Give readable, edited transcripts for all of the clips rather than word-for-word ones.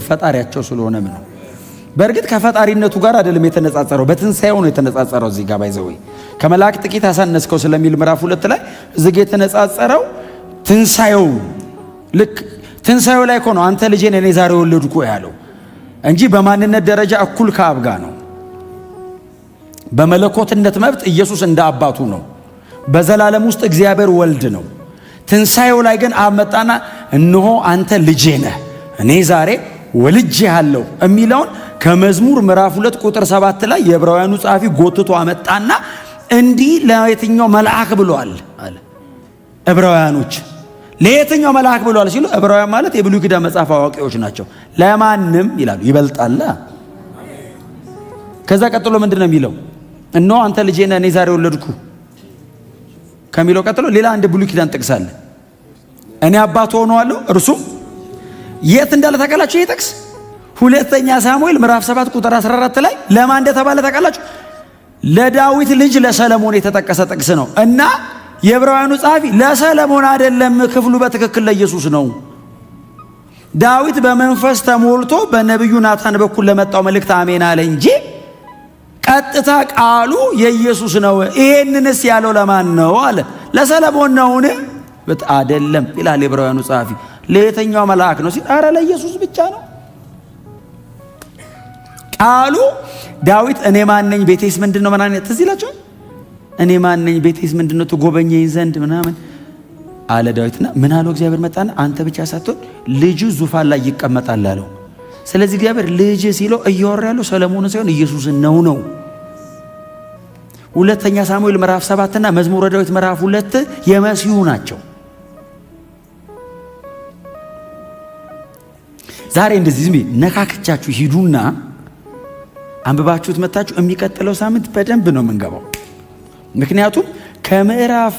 ፈጣሪያቸው ስለሆነም ነው። በእርግጥ ከፈጣሪነቱ ጋር አይደለም የተነጻጸረው፣ በትንሳኤው ነው የተነጻጸረው። እዚህ ጋር ባይዘው ከመላእክት ጥቂት አሳነስከው ስለሚል ምዕራፍ 2 ላይ እዚህ የተነጻጸረው ትንሳኤው ልክ ትንሳኤው ላይ ነው አንተ ልጄ ነህ እኔ ዛሬ ወለድኩ ያለው እንጂ በማንነት ደረጃ እኩል ከአብ ጋር ነው። በመለኮትነት መብት ኢየሱስ እንደ አባቱ ነው። በዘላለም ውስጥ እግዚአብሔር ወልድ ነው። ትንሳኤው ላይ ግን አብ መጣና እነሆ አንተ ልጄ ነህ እኔ ዛሬ ወልጄሃለሁ የሚለውን ከመዝሙር ምዕራፍ 2 ቁጥር 7 ላይ የዕብራውያኑ ጸሐፊ ጎትቶ አመጣና እንዲህ ለየትኛው መልአክ ብሏል አለ። ዕብራውያኖች ለየትኛው መልአክ ብሏል ሲሉ ዕብራውያን ማለት የብሉይ ኪዳን መጽሐፍ አዋቂዎች ናቸው። ለማንም ይላሉ ይበልጣል። ከዛ ቀጥሎ ምንድነው የሚለው? እነሆ አንተ ልጄ ነህ እኔ ዛሬ ወለድኩ ከሚለው ቀጥሎ ሌላ አንድ ብሉይ ኪዳን ጥቅስ አለ። እኔ አባት ሆነዋለሁ እርሱም የት እንዳለ ታውቃላችሁ? ይሄ ጥቅስ ሁለተኛ ሳሙኤል ምዕራፍ 7 ቁጥር 14 ላይ ለማን እንደተባለ ታውቃላችሁ? ለዳዊት ልጅ ለሰለሞን የተጠቀሰ ጥቅስ ነው። እና የዕብራውያኑ ጸሐፊ ለሰለሞን አይደለም ክፍሉ በትክክል ለኢየሱስ ነው። ዳዊት በመንፈስ ተሞልቶ በነቢዩ ናታን በኩል ለመጣው መልእክት አሜን አለ እንጂ ቀጥታ ቃሉ የኢየሱስ ነው። ይሄንንስ ያለው ለማን ነው አለ? ለሰለሞን ነውን? አይደለም ይላል የዕብራውያኑ ጸሐፊ። ለየትኛው መልአክ ነው ሲል አረ ለኢየሱስ ብቻ ነው። ቃሉ ዳዊት እኔ ማን ነኝ ቤቴስ ምንድነው ምናምን ትዝ ይላችኋል። እኔ ማን ነኝ ቤቴስ ምንድነው ትጎበኘኝ ዘንድ ምናምን አለ ዳዊትና ምን አለው? እግዚአብሔር መጣና አንተ ብቻ ሳትሆን ልጅ ዙፋን ላይ ይቀመጣል አለው። ስለዚህ እግዚአብሔር ልጅ ሲለው እያወራ ያለው ሰለሞን ሳይሆን ኢየሱስን ነው። ሁለተኛ ሳሙኤል ምዕራፍ 7 እና መዝሙረ ዳዊት ምዕራፍ 2 የመሲሁ ናቸው። ዛሬ እንደዚህ ዝም ነካክቻችሁ ሂዱና አንብባችሁት መጣችሁ የሚቀጥለው ሳምንት በደንብ ነው የምንገባው። ምክንያቱም ከምዕራፍ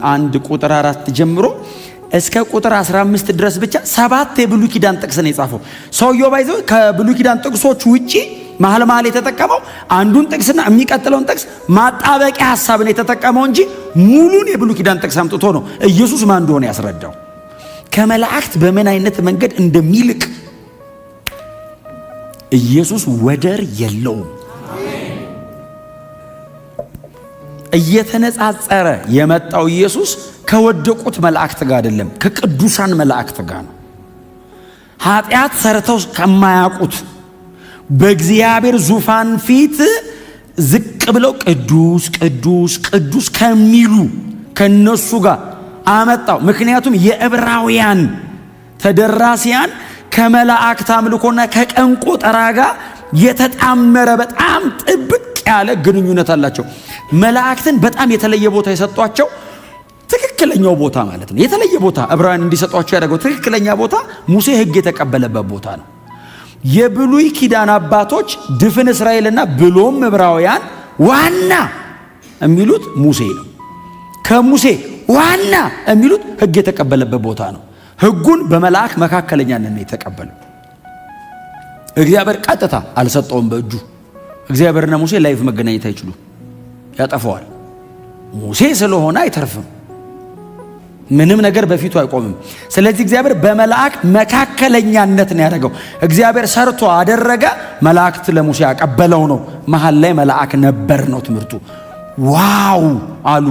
1 ቁጥር 4 ጀምሮ እስከ ቁጥር 15 ድረስ ብቻ 7 የብሉይ ኪዳን ጥቅስ ነው የጻፈው። ሰውየው ባይዘው ከብሉይ ኪዳን ጥቅሶች ውጪ መሃል የተጠቀመው አንዱን ጥቅስና የሚቀጥለውን ጥቅስ ማጣበቂያ ሐሳብ ነው የተጠቀመው እንጂ ሙሉን የብሉይ ኪዳን ጥቅስ አምጥቶ ነው ኢየሱስ ማን እንደሆነ ያስረዳው። ከመላእክት በምን አይነት መንገድ እንደሚልቅ ኢየሱስ ወደር የለውም። እየተነጻጸረ የመጣው ኢየሱስ ከወደቁት መላእክት ጋር አይደለም፣ ከቅዱሳን መላእክት ጋር ነው። ኃጢአት ሰርተው ከማያውቁት በእግዚአብሔር ዙፋን ፊት ዝቅ ብለው ቅዱስ ቅዱስ ቅዱስ ከሚሉ ከነሱ ጋር አመጣው። ምክንያቱም የዕብራውያን ተደራሲያን ከመላእክት አምልኮና ከቀን ቆጠራ ጋር የተጣመረ በጣም ጥብቅ ያለ ግንኙነት አላቸው። መላእክትን በጣም የተለየ ቦታ የሰጧቸው ትክክለኛው ቦታ ማለት ነው። የተለየ ቦታ ዕብራውያን እንዲሰጧቸው ያደረገው ትክክለኛ ቦታ ሙሴ ሕግ የተቀበለበት ቦታ ነው። የብሉይ ኪዳን አባቶች ድፍን እስራኤልና ብሎም ዕብራውያን ዋና የሚሉት ሙሴ ነው። ከሙሴ ዋና የሚሉት ሕግ የተቀበለበት ቦታ ነው። ሕጉን በመላእክ መካከለኛነት ነው የተቀበለው። እግዚአብሔር ቀጥታ አልሰጠውም በእጁ። እግዚአብሔርና ሙሴ ላይቭ መገናኘት አይችሉም፣ ያጠፋዋል። ሙሴ ስለሆነ አይተርፍም፣ ምንም ነገር በፊቱ አይቆምም። ስለዚህ እግዚአብሔር በመላእክ መካከለኛነት ነው ያደረገው። እግዚአብሔር ሰርቶ አደረገ፣ መላእክት ለሙሴ ያቀበለው ነው። መሃል ላይ መልአክ ነበር ነው ትምህርቱ። ዋው አሉ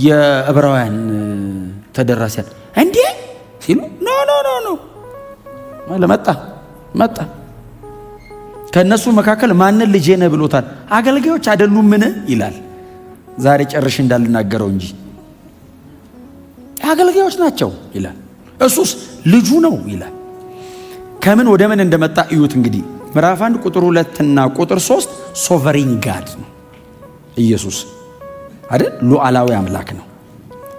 የዕብራውያን ተደራሲያን። እንዴ ሲሉ ኖ መጣ። ከነሱ መካከል ማንን ልጄ ነህ ብሎታል? አገልጋዮች አይደሉም ምን ይላል? ዛሬ ጨርሽ እንዳልናገረው እንጂ አገልጋዮች ናቸው ይላል። እሱስ ልጁ ነው ይላል። ከምን ወደ ምን እንደመጣ እዩት። እንግዲህ ምዕራፍ 1 ቁጥር 2 እና ቁጥር 3 ሶቨሪን ጋድ ነው ኢየሱስ አይደል? ሉዓላዊ አምላክ ነው።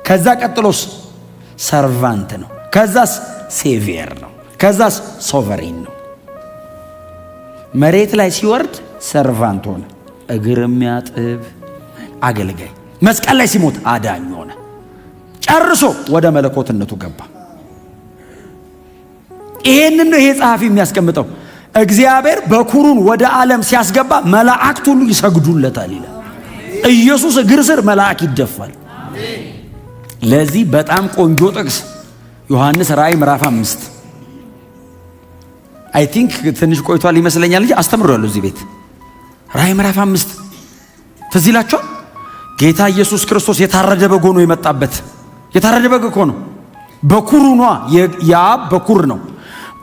ከዛ ቀጥሎስ ሰርቫንት ነው። ከዛስ ሴቪየር ነው። ከዛስ ሶቨሪን ነው። መሬት ላይ ሲወርድ ሰርቫንት ሆነ፣ እግር የሚያጥብ አገልጋይ። መስቀል ላይ ሲሞት አዳኝ ሆነ። ጨርሶ ወደ መለኮትነቱ ገባ። ይሄንን ነው ይሄ ጸሐፊ የሚያስቀምጠው። እግዚአብሔር በኩሩን ወደ ዓለም ሲያስገባ መላእክት ሁሉ ይሰግዱለታል ይላል። ኢየሱስ እግር ስር መልአክ ይደፋል። ለዚህ በጣም ቆንጆ ጥቅስ ዮሐንስ ራእይ ምዕራፍ 5 አይ ቲንክ ትንሽ ቆይቷል ይመስለኛል እንጂ አስተምሯለሁ እዚህ ቤት ራእይ ምዕራፍ 5 ትዝ ይላችኋል። ጌታ ኢየሱስ ክርስቶስ የታረደ በግ ሆኖ የመጣበት የታረደ በግ እኮ ነው። በኩሩ ነው የአብ በኩር ነው።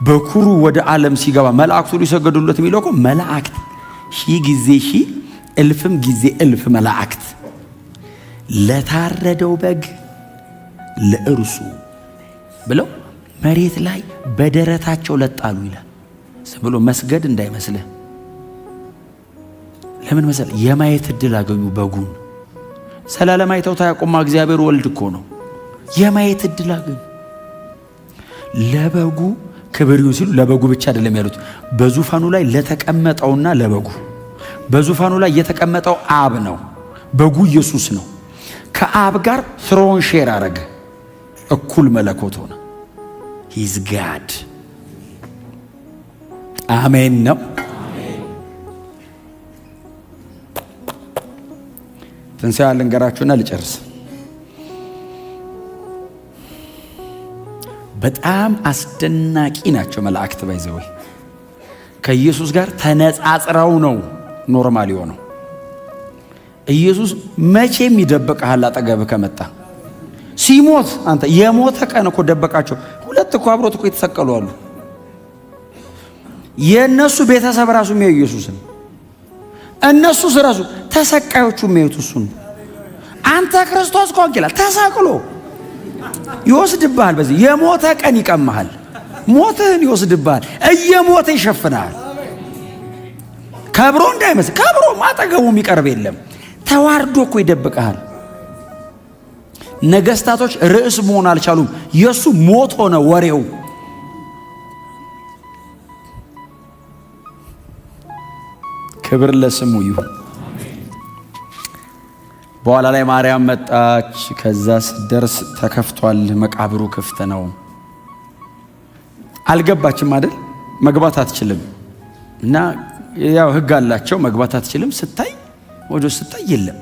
በኩሩ ወደ ዓለም ሲገባ መላእክቱ ሊሰገዱለት የሚለው እኮ መላእክት ሺህ ጊዜ ሺህ እልፍም ጊዜ እልፍ መላእክት ለታረደው በግ ለእርሱ ብለው መሬት ላይ በደረታቸው ለጣሉ ይላል። ዝም ብሎ መስገድ እንዳይመስልህ። ለምን መሰለህ? የማየት እድል አገኙ በጉን። ሰላለም አይተው ታያቆማ እግዚአብሔር ወልድ እኮ ነው። የማየት እድል አገኙ። ለበጉ ክብር ይሁን ሲሉ ለበጉ ብቻ አይደለም ያሉት፣ በዙፋኑ ላይ ለተቀመጠውና ለበጉ። በዙፋኑ ላይ የተቀመጠው አብ ነው፣ በጉ ኢየሱስ ነው። ከአብ ጋር ትሮን ሼር አረገ፣ እኩል መለኮት ሆነ። ሂዝ ጋድ አሜን ነው። ትንሣኤ ልንገራችሁና ልጨርስ። በጣም አስደናቂ ናቸው መላእክት። ባይዘው ከኢየሱስ ጋር ተነጻጽረው ነው ኖርማል የሆነው። ኢየሱስ መቼም ይደበቅሃል አጠገብህ ከመጣ። ሲሞት አንተ የሞተ ቀን እኮ ደበቃቸው። ሁለት እኮ አብሮት እኮ የተሰቀሉ አሉ። የእነሱ ቤተሰብ ራሱ የሚያዩ ኢየሱስን፣ እነሱ ራሱ ተሰቃዮቹ የሚያዩት እሱን። አንተ ክርስቶስ ከሆንክ ይላል ተሰቅሎ ይወስድብሃል። በዚህ የሞተ ቀን ይቀማሃል፣ ሞትህን ይወስድብሃል፣ እየሞተ ይሸፍናል። ከብሮ እንዳይመስል፣ ከብሮ ማጠገቡ የሚቀርብ የለም። ተዋርዶ እኮ ይደብቀሃል። ነገስታቶች ርዕስ መሆን አልቻሉም። የሱ ሞት ሆነ ወሬው። ክብር ለስሙ ይሁን። በኋላ ላይ ማርያም መጣች። ከዛ ስደርስ ተከፍቷል፣ መቃብሩ ክፍት ነው። አልገባችም አይደል? መግባት አትችልም። እና ያው ህግ አላቸው፣ መግባት አትችልም። ስታይ ወደ ስታይ የለም።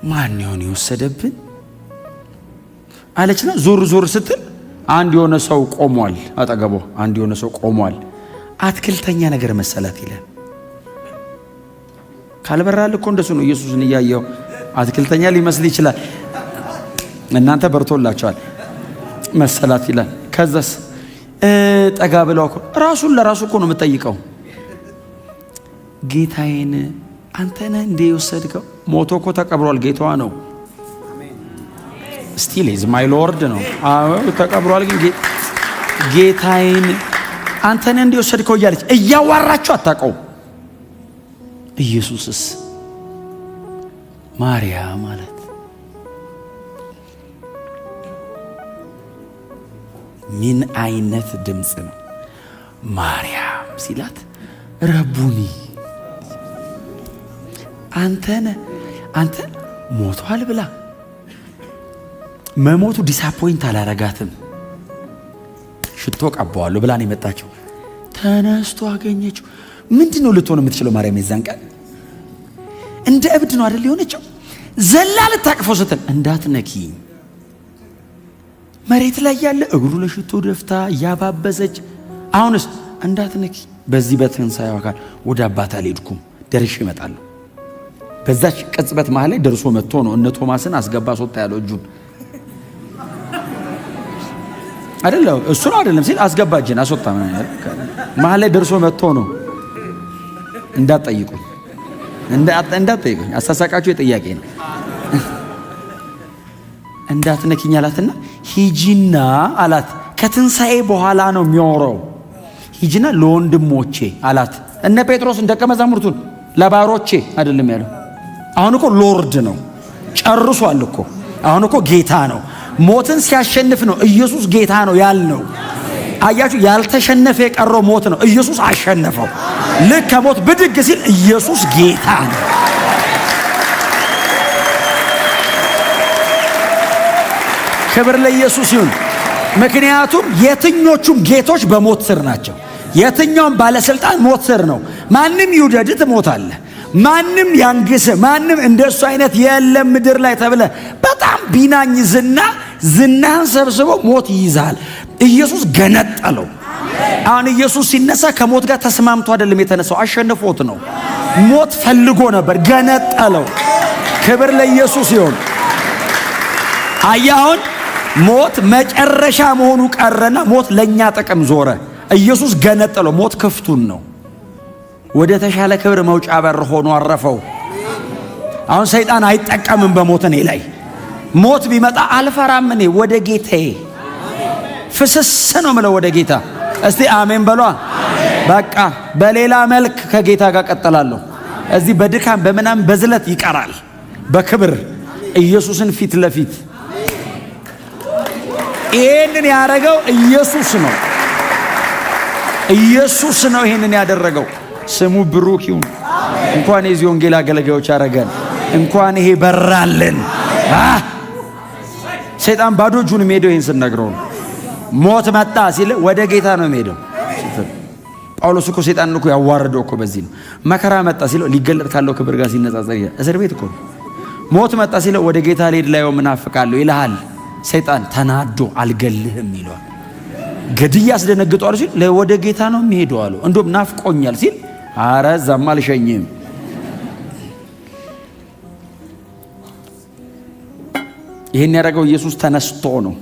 ማን ይሆን የወሰደብን አለችና ዞር ዞር ስትል አንድ የሆነ ሰው ቆሟል አጠገቧ። አንድ የሆነ ሰው ቆሟል። አትክልተኛ ነገር መሰላት ይላል። ካልበራል እኮ እንደሱ ነው። ኢየሱስን እያየው አትክልተኛ ሊመስል ይችላል። እናንተ በርቶላችኋል መሰላት ይላል። ከዛስ ጠጋ ብለው እኮ ራሱን ለራሱ እኮ ነው የምጠይቀው። ጌታዬን አንተ ነህ እንዴ የወሰድከው? ሞቶ እኮ ተቀብሯል። ጌታዋ ነው። ስቲል ኢዝ ማይ ሎርድ ነው። አዎ ተቀብሯል። ግን ጌታዬን አንተ ነህ እንዴ የወሰድከው እያለች እያዋራችሁ አታውቀው። ኢየሱስስ ማርያም ማለት ምን አይነት ድምፅ ነው? ማርያም ሲላት ረቡኒ አንተ ሞቷል ብላ መሞቱ ዲሳፖይንት አላረጋትም። ሽቶ ቀባዋለሁ ብላ ነው የመጣችው። ተነስቶ አገኘችው። ምንድነው ልትሆን የምትችለው ማርያም? የዛን ቀን እንደ እብድ ነው አይደል የሆነችው? ዘላ ልታቅፈው ስትል እንዳትነኪኝ፣ መሬት ላይ ያለ እግሩ ለሽቶ ደፍታ እያባበዘች፣ አሁንስ እንዳትነኪ። በዚህ በትንሣኤው አካል ወደ አባታ አልሄድኩም፣ ደርሼ እመጣለሁ። በዛች ቅጽበት መሃል ላይ ደርሶ መጥቶ ነው እነ ቶማስን አስገባ ሶታ ያለው እጁን አይደለም እሱ ነው አይደለም ሲል አስገባ እጅን አስወጣ መሃል ላይ ደርሶ መጥቶ ነው። እንዳትጠይቁኝ አሳሳቃችሁ የጥያቄ ነው። እንዳትነኪኝ አላትና ሂጂና አላት። ከትንሣኤ በኋላ ነው የሚያወራው። ሂጂና ለወንድሞቼ አላት። እነ ጴጥሮስን ደቀ መዛሙርቱን ለባሮቼ አይደለም ያለው። አሁን እኮ ሎርድ ነው፣ ጨርሷል እኮ። አሁን እኮ ጌታ ነው። ሞትን ሲያሸንፍ ነው ኢየሱስ ጌታ ነው ያልነው። አያችሁ፣ ያልተሸነፈ የቀረው ሞት ነው። ኢየሱስ አሸነፈው። ልክ ከሞት ብድግ ሲል ኢየሱስ ጌታ ነው። ክብር ለኢየሱስ ይሁን። ምክንያቱም የትኞቹም ጌቶች በሞት ስር ናቸው። የትኛውም ባለስልጣን ሞት ስር ነው። ማንም ይውደድ ትሞታለህ። ማንም ያንግስ፣ ማንም እንደሱ አይነት የለም ምድር ላይ ተብለ በጣም ቢናኝ ዝናህን ሰብስቦ ሞት ይይዛል። ኢየሱስ ገነጠለው። አሁን ኢየሱስ ሲነሳ ከሞት ጋር ተስማምቶ አይደለም የተነሳው፣ አሸንፎት ነው። ሞት ፈልጎ ነበር፣ ገነጠለው። ክብር ለኢየሱስ ይሁን። አያውን ሞት መጨረሻ መሆኑ ቀረና ሞት ለኛ ጥቅም ዞረ። ኢየሱስ ገነጠለው። ሞት ክፍቱን ነው። ወደ ተሻለ ክብር መውጫ በር ሆኖ አረፈው። አሁን ሰይጣን አይጠቀምም በሞት እኔ ላይ። ሞት ቢመጣ አልፈራም። እኔ ወደ ጌታዬ ፍስስ ነው ምለው ወደ ጌታ። እስቲ አሜን በሏ። በቃ በሌላ መልክ ከጌታ ጋር ቀጥላለሁ። እዚህ በድካም በመናም በዝለት ይቀራል። በክብር ኢየሱስን ፊት ለፊት ይሄንን ያደረገው ኢየሱስ ነው። ኢየሱስ ነው ይሄንን ያደረገው። ስሙ ብሩክ ይሁን። እንኳን የዚህ ወንጌል አገልጋዮች አረጋን። እንኳን ይሄ በራልን። ሰይጣን ባዶ እጁን ሄደው ይሄን ስነግረው ሞት መጣ ሲል ወደ ጌታ ነው የሚሄደው። ጳውሎስ እኮ ሰይጣንን እኮ ያዋረደው እኮ በዚህ ነው። መከራ መጣ ሲለው ሊገለጥ ካለው ክብር ጋር ሲነጻጸር እስር ቤት እኮ ሞት መጣ ሲለው ወደ ጌታ ልሄድ ላይ ምናፍቃለሁ ይልሃል። ሰይጣን ተናዶ አልገልህም ይለዋል። ገድያ አስደነግጧል ሲል ወደ ጌታ ነው የሚሄደው አለው። እንደውም ናፍቆኛል ሲል አረ እዛማ አልሸኝም። ይሄን ያደረገው ኢየሱስ ተነስቶ ነው።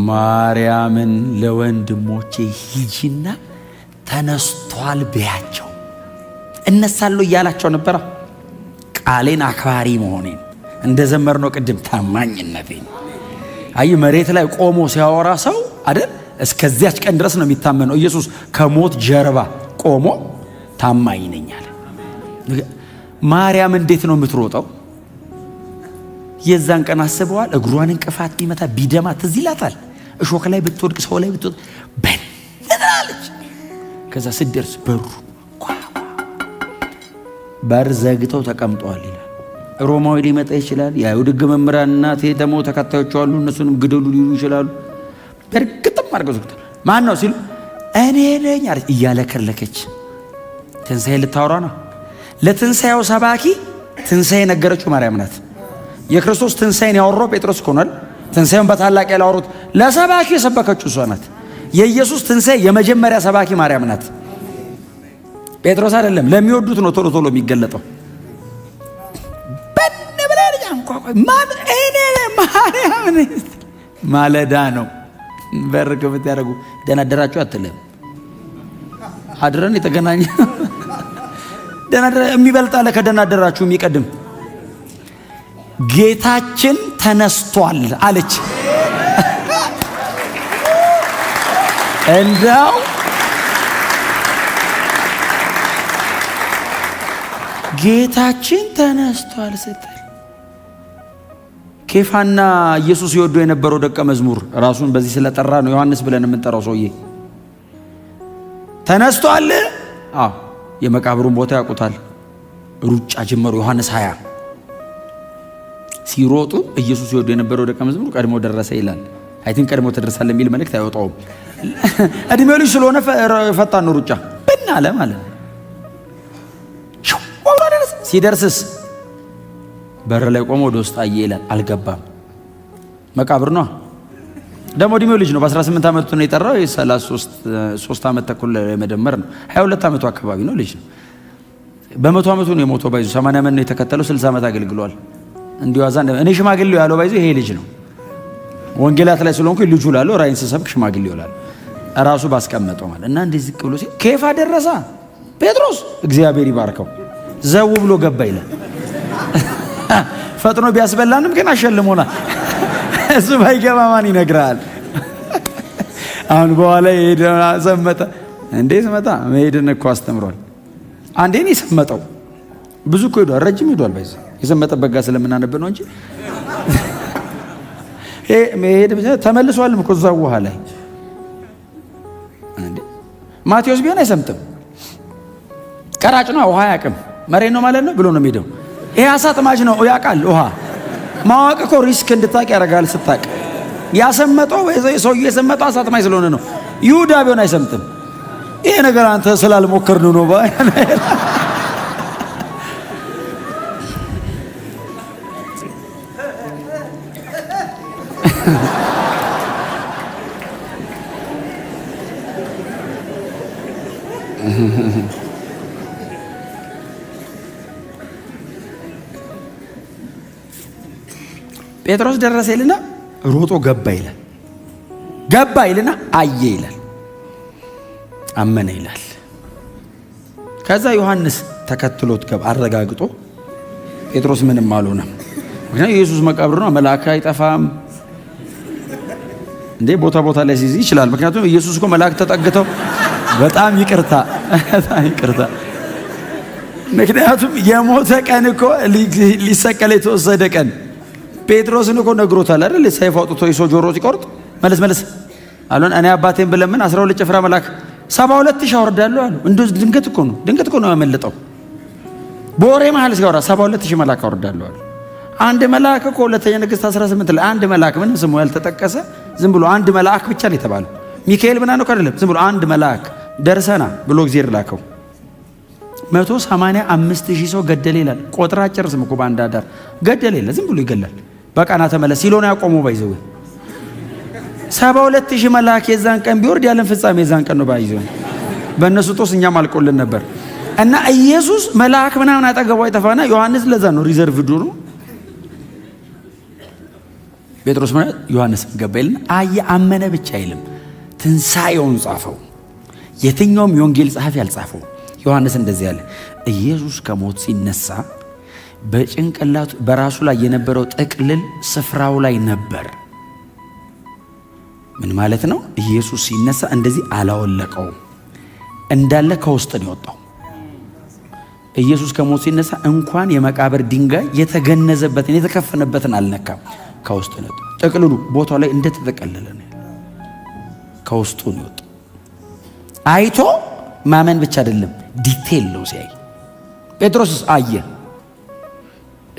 ማርያምን ለወንድሞቼ ሂጂና ተነስቷል በያቸው። እነሳለሁ እያላቸው ነበር። ቃሌን አክባሪ መሆኔን እንደዘመርነው ቅድም ታማኝነቴን። አይ መሬት ላይ ቆሞ ሲያወራ ሰው አይደል እስከዚያች ቀን ድረስ ነው የሚታመነው። ኢየሱስ ከሞት ጀርባ ቆሞ ታማኝ ነኝ አለ። ማርያም እንዴት ነው የምትሮጠው? የዛን ቀን አስበዋል። እግሯን እንቅፋት ቢመታ ቢደማ ትዝ ይላታል። እሾክ ላይ ብትወድቅ ሰው ላይ ብትወድቅ በልላለች። ከዛ ስደርስ በሩ በር ዘግተው ተቀምጠዋል ይላል። ሮማዊ ሊመጣ ይችላል። የአይሁድ ሕግ መምህራን እናቴ ደግሞ ተከታዮች አሉ፣ እነሱንም ግደሉ ሊሉ ይችላሉ። በርግጥም አድርገው ዘግተው ማን ነው ሲሉ እኔ ነኝ አለች እያለከለከች። ትንሣኤ ልታወራ ነው። ለትንሣኤው ሰባኪ ትንሣኤ ነገረችው ማርያም ናት። የክርስቶስ ትንሣኤን ያወራው ጴጥሮስ ሆኗል። ትንሣኤውን በታላቅ ያላወሩት ለሰባኪ የሰበከችው እሷ ናት። የኢየሱስ ትንሣኤ የመጀመሪያ ሰባኪ ማርያም ናት፣ ጴጥሮስ አይደለም። ለሚወዱት ነው ቶሎ ቶሎ የሚገለጠው። ማርያም ማለዳ ነው በር ክፍት ያደረጉ። ደህና አደራችሁ አትልም። አድረን የተገናኘ ደህና የሚበልጣለ ከደህና አደራችሁ የሚቀድም ጌታችን ተነስቷል አለች። እንዳው ጌታችን ተነስቷል ስትል ኬፋና ኢየሱስ ይወዱ የነበረው ደቀ መዝሙር ራሱን በዚህ ስለጠራ ነው ዮሐንስ ብለን የምንጠራው ሰውዬ ተነስቷል። የመቃብሩን ቦታ ያውቁታል። ሩጫ ጀመሩ። ዮሐንስ 20 ሲሮጡ ኢየሱስ ይወዱ የነበረው ደቀ መዝሙር ቀድሞ ደረሰ ይላል። አይ ቲንክ ቀድሞ ተደርሳለ የሚል መልእክት አይወጣውም። እድሜው ልጅ ስለሆነ ፈጣን ነው ሩጫ ብናለ ማለት ነው። ሲደርስስ በር ላይ ቆሞ ወደ ውስጥ አየ ይላል። አልገባም። መቃብር ነው ደግሞ እድሜው ልጅ ነው። በ18 ዓመቱ ነው የጠራው። የ33 ዓመት ተኩል መደመር ነው። 22 ዓመቱ አካባቢ ነው። ልጅ ነው። በ100 ዓመቱ ነው የሞተው። ባይዙ 80 ዓመት ነው የተከተለው። 60 ዓመት አገልግሏል። እንዲዋዛ እኔ ሽማግሌው ያለው ባይዙ ይሄ ልጅ ነው። ወንጌላት ላይ ስለሆንኩ ልጁ ላለው ራእይን ስሰብክ ሽማግሌው ላለው ራሱ ባስቀመጠው ማለት እና እንደዚህ ብሎ ሲል ኬፋ ደረሳ። ጴጥሮስ እግዚአብሔር ይባርከው ዘው ብሎ ገባ ይላል። ፈጥኖ ቢያስበላንም ግን አሸልሞናል። እሱ ባይገባ ማን ይነግራል? አሁን በኋላ ሄደና ሰመጠ። እንዴት መጣ? መሄድን እኮ አስተምሯል። አንዴ ነው የሰመጠው። ብዙ እኮ ሄዷል። ረጅም ሄዷል። ባይዘ የሰመጠበት ጋር ስለምናነብ ነው እንጂ መሄድ ተመልሷል እኮ እዛው ውሃ ላይ። ማቴዎስ ቢሆን አይሰምጥም። ቀራጭ ነው፣ ውሃ አያውቅም። መሬት ነው ማለት ነው ብሎ ነው የሚሄደው። ይሄ አሳ ጥማጅ ነው ያውቃል። ውሃ ማወቅ እኮ ሪስክ እንድታቅ ያደርጋል። ስታቅ ያሰመጠው ሰውዬ የሰመጠው አሳ ጥማጅ ስለሆነ ነው። ይሁዳ ቢሆን አይሰምጥም። ይሄ ነገር አንተ ስላልሞከርን ነው ባይ ጴጥሮስ ደረሰ ይልና ሮጦ ገባ ይልና አየ ይላል፣ አመነ ይላል። ከዛ ዮሐንስ ተከትሎት አረጋግጦ ጴጥሮስ ምንም አልሆነም። ምክንያቱም ኢየሱስ መቃብር ነው፣ መልአክ አይጠፋም እንዴ፣ ቦታ ላይ ሲይዝ ይችላል። ምክንያቱም ኢየሱስ እኮ መልአክ ተጠግተው በጣም ይቅርታ ምክንያቱም የሞተ ቀን እኮ ሊሰቀል የተወሰደ ቀን ጴጥሮስን እኮ ነግሮታል አይደል? ሰይፍ አውጥቶ ይሶ ጆሮ ሲቆርጥ መለስ አሉን። እኔ አባቴን ብለምን 12 ጭፍራ መልአክ 72,000 አወርዳለሁ አሉ። እንዴ ድንገት እኮ ነው ያመለጠው። በወሬ መሃል ሲያወራ 72,000 መልአክ አወርዳለሁ አሉ። አንድ መልአክ እኮ ሁለተኛ ነገሥት 18 ላይ አንድ መልአክ ምንም ስሙ ያልተጠቀሰ ዝም ብሎ አንድ መልአክ ብቻ ነው የተባለው። ሚካኤል ምናምን እኮ አይደለም፣ ዝም ብሎ አንድ መልአክ ደርሰና ብሎ እግዚአብሔር ላከው። 185,000 ሰው ገደለ ይላል። ቆጥራ ጨርስም እኮ በአንድ አዳር ገደለ ይላል። ዝም ብሎ ይገላል። በቃ ና ተመለስ ሲሎና ያቆመው ባይዘው 72,000 መልአክ የዛን ቀን ቢወርድ ያለን ፍጻሜ የዛን ቀን ነው ባይዘው። በእነሱ ጦስ እኛም አልቆልን ነበር። እና ኢየሱስ መልአክ ምናምን አጠገቡ አይጠፋና ዮሐንስ ለዛ ነው ሪዘርቭድ ነው። ጴጥሮስ ማለት ዮሐንስ ገባይልና አየ አመነ ብቻ አይልም፣ ትንሣኤውን ጻፈው። የትኛውም የወንጌል ጸሐፊ ያልጻፈው ዮሐንስ እንደዚህ ያለ ኢየሱስ ከሞት ሲነሳ በጭንቅላቱ በራሱ ላይ የነበረው ጥቅልል ስፍራው ላይ ነበር። ምን ማለት ነው? ኢየሱስ ሲነሳ እንደዚህ አላወለቀውም፣ እንዳለ ከውስጥ ነው የወጣው። ኢየሱስ ከሞት ሲነሳ እንኳን የመቃብር ድንጋይ የተገነዘበትን የተከፈነበትን አልነካም፣ ከውስጥ ነው። ጥቅልሉ ቦታው ላይ እንደተጠቀለለ ነው፣ ከውስጡ ነው የወጣው። አይቶ ማመን ብቻ አይደለም፣ ዲቴል ነው ሲያይ። ጴጥሮስ አየ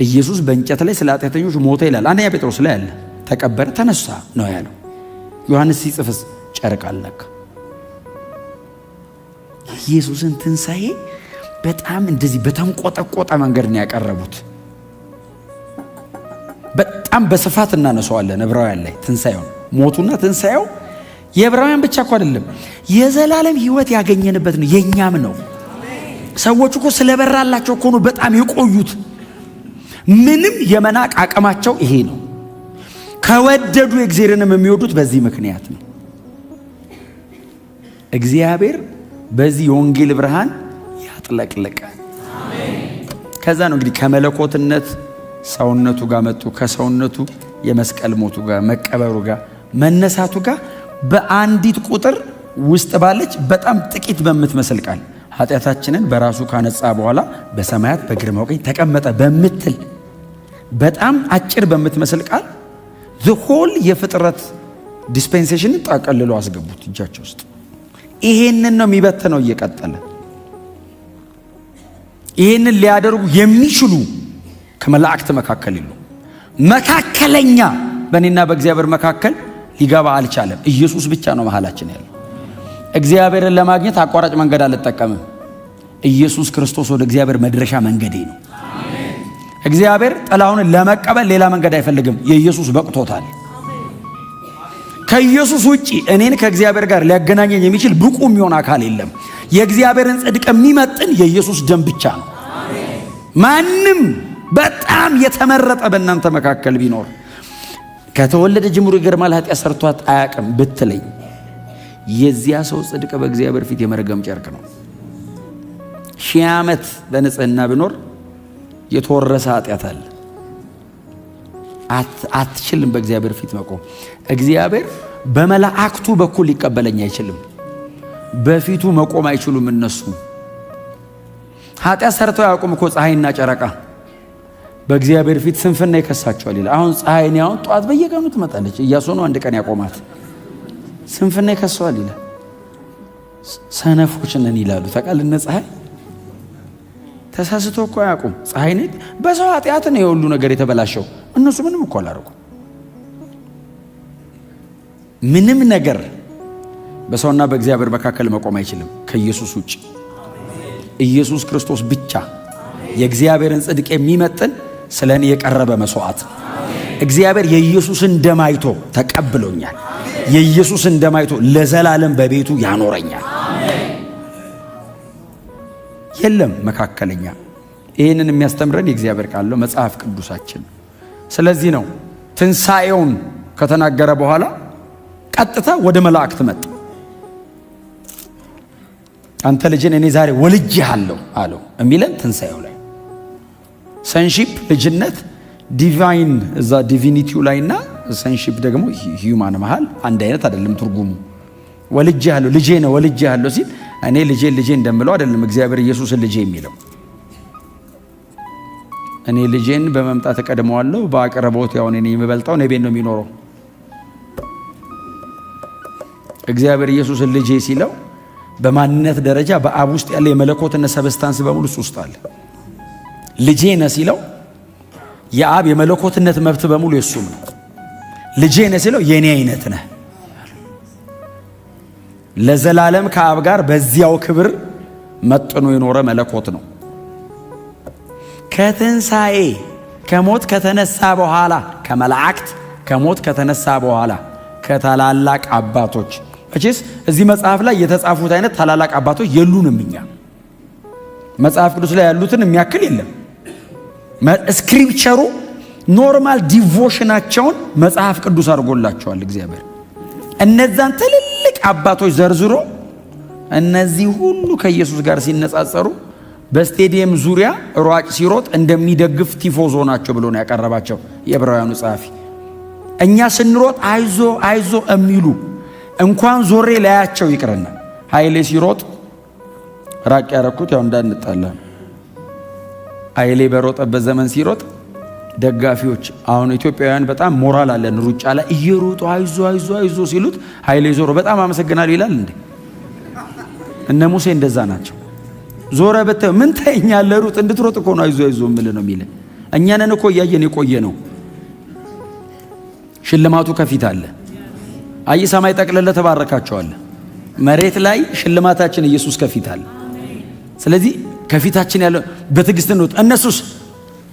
ኢየሱስ በእንጨት ላይ ስለ ኃጢአተኞች ሞተ ይላል። አንደኛ ጴጥሮስ ላይ አለ። ተቀበረ፣ ተነሳ ነው ያለው። ዮሐንስ ሲጽፍስ ጨርቅ አልነካ። ኢየሱስን ትንሣኤ በጣም እንደዚህ በተንቆጠቆጠ መንገድ ነው ያቀረቡት። በጣም በስፋት እናነሳዋለን ዕብራውያን ላይ ትንሣኤውን። ሞቱና ትንሣኤው የዕብራውያን ብቻ እኮ አይደለም፣ የዘላለም ሕይወት ያገኘንበት ነው፣ የኛም ነው። ሰዎች እኮ ስለበራላቸው እኮ ነው በጣም የቆዩት። ምንም የመናቅ አቅማቸው ይሄ ነው። ከወደዱ እግዚአብሔርንም የሚወዱት በዚህ ምክንያት ነው። እግዚአብሔር በዚህ የወንጌል ብርሃን ያጥለቅልቃል። ከዛ ነው እንግዲህ ከመለኮትነት ሰውነቱ ጋር መጡ። ከሰውነቱ የመስቀል ሞቱ ጋር መቀበሩ ጋር መነሳቱ ጋር በአንዲት ቁጥር ውስጥ ባለች በጣም ጥቂት በምትመስል ቃል ኃጢአታችንን በራሱ ካነጻ በኋላ በሰማያት በግርማው ቀኝ ተቀመጠ በምትል በጣም አጭር በምትመስል ቃል ዘሆል የፍጥረት ዲስፔንሴሽን ጠቅልለው አስገቡት እጃቸው ውስጥ። ይሄንን ነው የሚበተነው እየቀጠለ። ይሄንን ሊያደርጉ የሚችሉ ከመላእክት መካከል ይሉ መካከለኛ በእኔና በእግዚአብሔር መካከል ሊገባ አልቻለም። ኢየሱስ ብቻ ነው መሃላችን ያለው። እግዚአብሔርን ለማግኘት አቋራጭ መንገድ አልጠቀምም። ኢየሱስ ክርስቶስ ወደ እግዚአብሔር መድረሻ መንገዴ ነው። እግዚአብሔር ጥላውን ለመቀበል ሌላ መንገድ አይፈልግም። የኢየሱስ በቅቶታል። ከኢየሱስ ውጪ እኔን ከእግዚአብሔር ጋር ሊያገናኘኝ የሚችል ብቁ የሚሆን አካል የለም። የእግዚአብሔርን ጽድቅ የሚመጥን የኢየሱስ ደም ብቻ ነው። ማንም በጣም የተመረጠ በእናንተ መካከል ቢኖር ከተወለደ ጀምሮ ይገርማል ኃጢአት ሰርቷት አያውቅም ብትለኝ የዚያ ሰው ጽድቅ በእግዚአብሔር ፊት የመርገም ጨርቅ ነው። 1000 ዓመት በንጽህና ቢኖር የተወረሰ ኃጢአት አለ። አትችልም በእግዚአብሔር ፊት መቆም። እግዚአብሔር በመላእክቱ በኩል ሊቀበለኝ አይችልም። በፊቱ መቆም አይችሉም እነሱ። ኃጢአት ሰርተው ያውቁም እኮ ፀሐይና ጨረቃ በእግዚአብሔር ፊት ስንፍና ይከሳቸዋል ይላል። አሁን ፀሐይን ያው ጧት በየቀኑ ትመጣለች። ኢያሱ ነው አንድ ቀን ያቆማት። ስንፍና ይከሳዋል ይላል። ሰነፎች ነን ይላሉ። ተቃልነ ፀሐይ ተሳስቶ እኮ ያቁም። ፀሐይ ነች። በሰው ኃጢአት ነው የሁሉ ነገር የተበላሸው። እነሱ ምንም እኮ አላደረጉም። ምንም ነገር በሰውና በእግዚአብሔር መካከል መቆም አይችልም ከኢየሱስ ውጭ። ኢየሱስ ክርስቶስ ብቻ የእግዚአብሔርን ጽድቅ የሚመጥን ስለኔ የቀረበ መስዋዕት። እግዚአብሔር የኢየሱስን ደም አይቶ ተቀብሎኛል። የኢየሱስን ደም አይቶ ለዘላለም በቤቱ ያኖረኛል። የለም መካከለኛ። ይህንን የሚያስተምረን የእግዚአብሔር ቃል ነው፣ መጽሐፍ ቅዱሳችን። ስለዚህ ነው ትንሣኤውን ከተናገረ በኋላ ቀጥታ ወደ መላእክት መጣ። አንተ ልጅን እኔ ዛሬ ወልጄሃለሁ አለው የሚለን ትንሣኤው ላይ። ሰንሺፕ ልጅነት ዲቫይን እዛ ዲቪኒቲው ላይና ሰንሺፕ ደግሞ ሂዩማን መሃል አንድ አይነት አይደለም ትርጉሙ። ወልጄሃለሁ ልጄ ነው ወልጄሃለሁ ሲል እኔ ልጄ እንደምለው አይደለም እግዚአብሔር ኢየሱስን ልጄ የሚለው። እኔ ልጄን በመምጣት እቀድመዋለሁ፣ በአቅርቦት ያው እኔ የምበልጠው እኔ ቤት ነው የሚኖረው። እግዚአብሔር ኢየሱስን ልጄ ሲለው በማንነት ደረጃ በአብ ውስጥ ያለ የመለኮትነት ሰብስታንስ በሙሉ እሱ ውስጥ አለ። ልጄ ነህ ሲለው የአብ የመለኮትነት መብት በሙሉ የሱም ነው። ልጄ ነህ ሲለው የኔ አይነት ነህ። ለዘላለም ከአብ ጋር በዚያው ክብር መጥኖ የኖረ መለኮት ነው። ከትንሣኤ ከሞት ከተነሳ በኋላ ከመላእክት ከሞት ከተነሳ በኋላ ከታላላቅ አባቶች እቺስ እዚህ መጽሐፍ ላይ የተጻፉት አይነት ታላላቅ አባቶች የሉንም። እኛ መጽሐፍ ቅዱስ ላይ ያሉትን የሚያክል የለም። ስክሪፕቸሩ ኖርማል ዲቮሽናቸውን መጽሐፍ ቅዱስ አድርጎላቸዋል እግዚአብሔር። እነዛን ትልልቅ አባቶች ዘርዝሮ እነዚህ ሁሉ ከኢየሱስ ጋር ሲነጻጸሩ በስቴዲየም ዙሪያ ሯጭ ሲሮጥ እንደሚደግፍ ቲፎዞ ናቸው ብሎ ነው ያቀረባቸው የዕብራውያኑ ጸሐፊ። እኛ ስንሮጥ አይዞ አይዞ የሚሉ እንኳን ዞሬ ላያቸው ይቅርና ኃይሌ ሲሮጥ ራቅ ያረኩት ያው እንዳንጣላ ኃይሌ በሮጠበት ዘመን ሲሮጥ ደጋፊዎች አሁን ኢትዮጵያውያን በጣም ሞራል አለን ሩጫ ላይ እየሮጡ አይዞ አይዞ አይዞ ሲሉት ኃይሌ ዞሮ በጣም አመሰግናለሁ ይላል እንዴ? እነ ሙሴ እንደዛ ናቸው። ዞረ በተ ምን ታየኛለህ ሩጥ እንድትሮጥ እኮ ነው አይዞ አይዞ እምል ነው የሚል። እኛ ነን እኮ እያየን የቆየ ነው። ሽልማቱ ከፊት አለ። አይ ሰማይ ጠቅልለህ ተባረካቸዋለህ። መሬት ላይ ሽልማታችን ኢየሱስ ከፊት አለ። ስለዚህ ከፊታችን ያለው በትዕግስት ነው። እነሱስ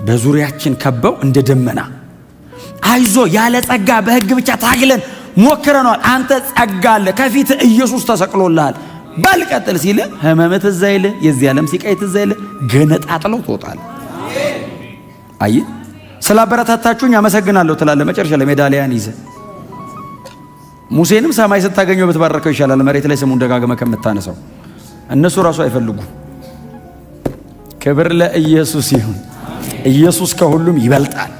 በዙሪያችን ከበው እንደ ደመና አይዞ ያለ ጸጋ በሕግ ብቻ ታግለን ሞክረናል። አንተ ጸጋ አለ ከፊት ኢየሱስ ተሰቅሎልሃል ባልቀጥል ሲል ህመምት ትዝ አይልህ፣ የዚህ ዓለም ሲቃይ ትዝ አይልህ፣ ገነጣጥለው ትወጣለህ። አይ ስላበረታታችሁኝ አመሰግናለሁ ትላለህ። መጨረሻ ላይ ሜዳሊያን ይዘህ ሙሴንም ሰማይ ስታገኘው ብትባረከው ይሻላል መሬት ላይ ስሙን ደጋግመህ ከምታነሳው። እነሱ ራሱ አይፈልጉ። ክብር ለኢየሱስ ይሁን። ኢየሱስ ከሁሉም ይበልጣል።